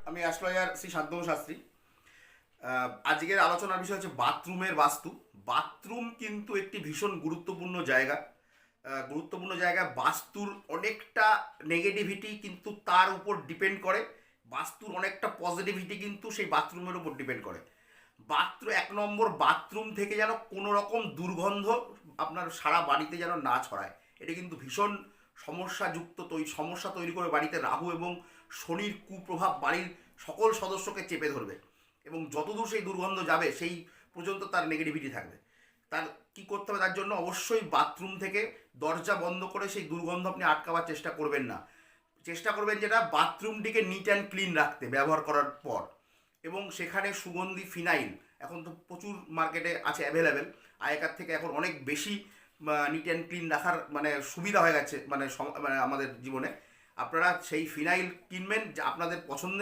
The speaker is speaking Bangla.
আমি অ্যাস্ট্রোলজার শ্রী শান্তনু শাস্ত্রী। আজকের আলোচনার বিষয় হচ্ছে বাথরুমের বাস্তু। বাথরুম কিন্তু একটি ভীষণ গুরুত্বপূর্ণ জায়গা। বাস্তুর অনেকটা নেগেটিভিটি কিন্তু তার উপর ডিপেন্ড করে, বাস্তুর অনেকটা পজিটিভিটি কিন্তু সেই বাথরুমের উপর ডিপেন্ড করে। এক নম্বর, বাথরুম থেকে যেন কোনো রকম দুর্গন্ধ আপনার সারা বাড়িতে যেন না ছড়ায়। এটা কিন্তু ভীষণ সমস্যা তৈরি করে বাড়িতে রাহু এবং শনির কুপ্রভাব বাড়ির সকল সদস্যকে চেপে ধরবে, এবং যতদূর সেই দুর্গন্ধ যাবে সেই পর্যন্ত তার নেগেটিভিটি থাকবে। তার কি করতে হবে? তার জন্য অবশ্যই বাথরুম থেকে দরজা বন্ধ করে সেই দুর্গন্ধ আপনি আটকাবার চেষ্টা করবেন না। চেষ্টা করবেন যেটা, বাথরুমটিকে নিট অ্যান্ড ক্লিন রাখতে ব্যবহার করার পর, এবং সেখানে সুগন্ধি ফিনাইল এখন তো প্রচুর মার্কেটে আছে অ্যাভেলেবেল। আগেকার থেকে এখন অনেক বেশি নিট অ্যান্ড ক্লিন রাখার সুবিধা হয়ে গেছে, মানে আমাদের জীবনে। আপনারা সেই ফিনাইল কিনবেন যা আপনাদের পছন্দের।